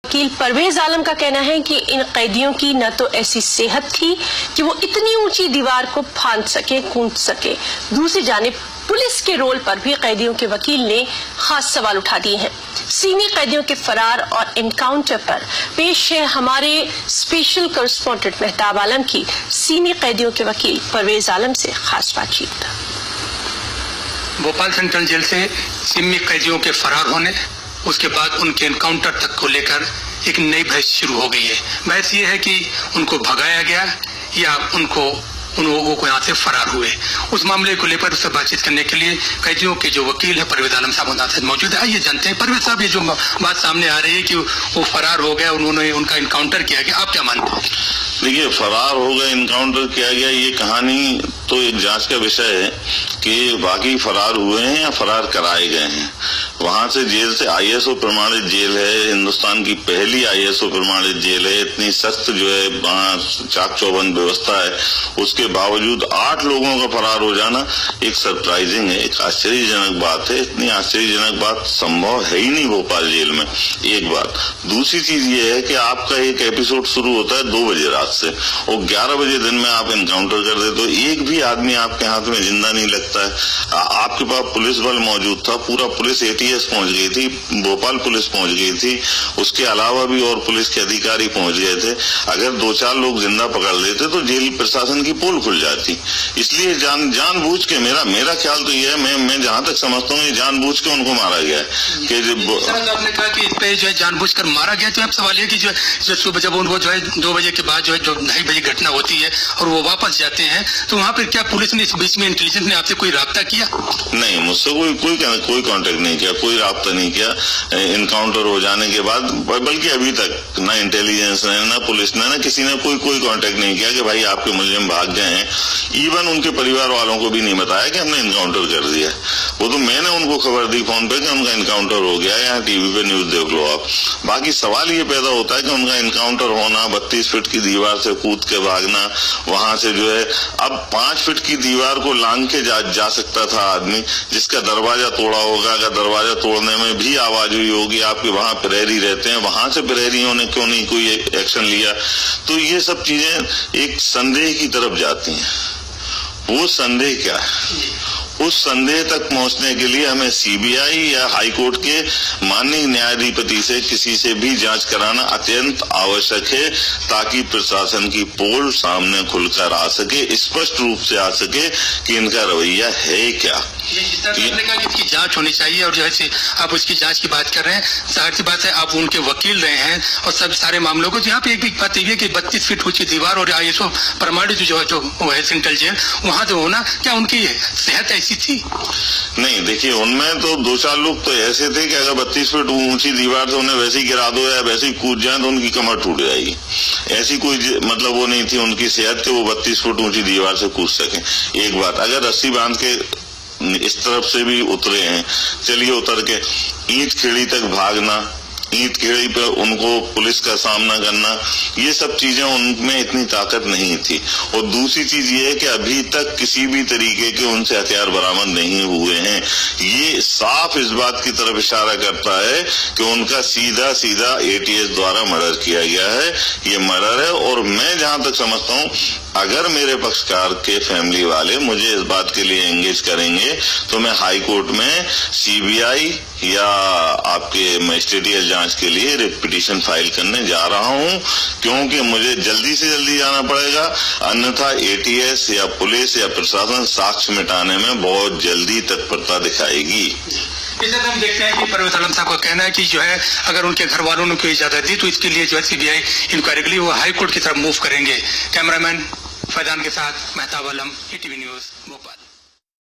वकील परवेज आलम का कहना है कि इन कैदियों की न तो ऐसी सेहत थी कि वो इतनी ऊंची दीवार को फांद सके, कूद सके। दूसरी जानिब पुलिस के रोल पर भी कैदियों के वकील ने खास सवाल उठा दिए हैं। सीनियर कैदियों के फरार और एनकाउंटर पर पेश है हमारे स्पेशल कॉरेस्पॉन्डेंट मेहताब आलम की सीनियर कैदियों के वकील परवेज आलम से खास बातचीत। भोपाल सेंट्रल जेल से सिमी कैदियों के फरार होने, उसके बाद उनके एनकाउंटर तक को लेकर एक नई बहस शुरू हो गई है। बहस ये है कि उनको भगाया गया या उन लोगों को यहाँ से फरार हुए। उस मामले को लेकर उससे बातचीत करने के लिए कैदियों के जो वकील है परवेज आलम साहब हमारे साथ मौजूद है। आइए जानते हैं परवेज साहब, ये जो बात सामने आ रही है कि वो फरार हो गया, उन्होंने उनका इनकाउंटर किया गया, आप क्या मानते हैं? देखिए, फरार हो गए, इनकाउंटर किया गया, ये कहानी तो एक जांच का विषय है कि बाकी फरार हुए हैं या फरार कराए गए हैं। वहां से जेल से आईएसओ प्रमाणित जेल है, हिंदुस्तान की पहली आईएसओ प्रमाणित जेल है। इतनी सख्त जो है वहाँ चाक चौबंद व्यवस्था है, उसके बावजूद 8 लोगों का फरार हो जाना एक सरप्राइजिंग है, एक आश्चर्यजनक बात है। इतनी आश्चर्यजनक बात संभव है ही नहीं भोपाल जेल में, एक बात। दूसरी चीज ये है कि आपका एक एपिसोड शुरू होता है 2 बजे रात से और 11 बजे दिन में आप एनकाउंटर कर देते हो। एक भी आदमी आपके हाथ में जिंदा नहीं लगता है। आपके पास पुलिस बल मौजूद था, पूरा पुलिस एटीएस पहुंच गई थी, भोपाल पुलिस पहुंच गई थी, उसके अलावा भी और पुलिस के अधिकारी पहुंच गए थे। अगर 2-4 लोग जिंदा पकड़ लेते तो जेल प्रशासन की पोल खुल जाती। इसलिए जानबूझ के मेरा ख्याल तो ये है, मैं जहां तक समझता हूँ, ये जानबूझ के उनको मारा गया है। कि आपने कहा कि इस पे जो है जानबूझ कर मारा गया, तो अब सवाल ये कि जो सुबह जब उनको जो है 2 बजे के बाद जो 2:30 बजे घटना होती है और वो वापस जाते हैं, तो वहाँ पर क्या पुलिस ने इस बीच में इंटेलिजेंस ने आपसे कोई राब्ता किया? नहीं, मुझसे कोई कांटेक्ट नहीं किया, कोई राब्ता नहीं किया इनकाउंटर हो जाने के बाद। बल्कि अभी तक ना इंटेलिजेंस ने, ना पुलिस ने, ना किसी ने कोई कांटेक्ट नहीं किया कि भाई आपके मुलजिम भाग गए हैं। इवन उनके परिवार वालों को भी नहीं बताया कि हमने इनकाउंटर कर दिया। वो तो मैंने उनको खबर दी फोन पे कि उनका इनकाउंटर हो गया, यहाँ टीवी पे न्यूज देख लो आप। बाकी सवाल ये पैदा होता है कि उनका इनकाउंटर होना, 32 फीट की दीवार से कूद के भागना, वहां से जो है अब 5 फीट की दीवार को लांग के जा सकता था आदमी, जिसका दरवाजा तोड़ा होगा। अगर दरवाजा तोड़ने में भी आवाज हुई होगी, आपके वहां प्रहरी रहते हैं, वहां से प्रहरियों ने क्यों नहीं कोई एक्शन लिया? तो ये सब चीजें एक संदेह की तरफ जाती हैं। वो संदेह क्या है? उस संदेह तक पहुंचने के लिए हमें सीबीआई या हाईकोर्ट के माननीय न्यायाधिपति से किसी से भी जांच कराना अत्यंत आवश्यक है, ताकि प्रशासन की पोल सामने खुलकर आ सके, स्पष्ट रूप से आ सके कि इनका रवैया है क्या। इसकी जांच होनी चाहिए और जो है आप उसकी जांच की बात कर रहे हैं। जाहिर सी बात है आप उनके वकील रहे हैं और सब सारे मामलों को। यहाँ पे एक बात ये है कि 32 फीट ऊंची दीवार और आईएसओ प्रमाणित जो है सेंट्रल जेल, वहाँ जो होना, क्या उनकी सेहत ऐसी थी? नहीं, देखिए, उनमें तो 2-4 लोग तो ऐसे थे कि अगर 32 फीट ऊंची दीवार से उन्हें वैसे ही गिरा दो या वैसे ही कूद जाए तो उनकी कमर टूट जाएगी। ऐसी कोई मतलब वो नहीं थी उनकी सेहत कि वो 32 फीट ऊंची दीवार से कूद सके। एक बात, अगर रस्सी बांध के इस तरफ से भी उतरे हैं, चलिए उतर के ईंट खेड़ी तक भागना, ईंट खेड़ी पे उनको पुलिस का सामना करना, ये सब चीजें उनमें इतनी ताकत नहीं थी। और दूसरी चीज ये है कि अभी तक किसी भी तरीके के उनसे हथियार बरामद नहीं हुए हैं। ये साफ इस बात की तरफ इशारा करता है कि उनका सीधा एटीएस द्वारा मर्डर किया गया है। ये मर्डर है। और मैं जहां तक समझता हूँ, अगर मेरे पक्षकार के फैमिली वाले मुझे इस बात के लिए एंगेज करेंगे तो मैं हाई कोर्ट में सीबीआई या आपके मजिस्ट्रेटियल जांच के लिए पिटीशन फाइल करने जा रहा हूं, क्योंकि मुझे जल्दी से जल्दी जाना पड़ेगा। अन्यथा एटीएस या पुलिस या प्रशासन साक्ष्य मिटाने में बहुत जल्दी तत्परता दिखाएगी। इस तरह हम देखते हैं कि परवेज आलम साहब का कहना है कि जो है अगर उनके घर वालों ने कोई इजाजत दी तो इसके लिए जो है सीबीआई इंक्वायरी के लिए वो हाई कोर्ट की तरफ मूव करेंगे। कैमरामैन फैजान के साथ मेहताब आलम, ईटीवी न्यूज, भोपाल।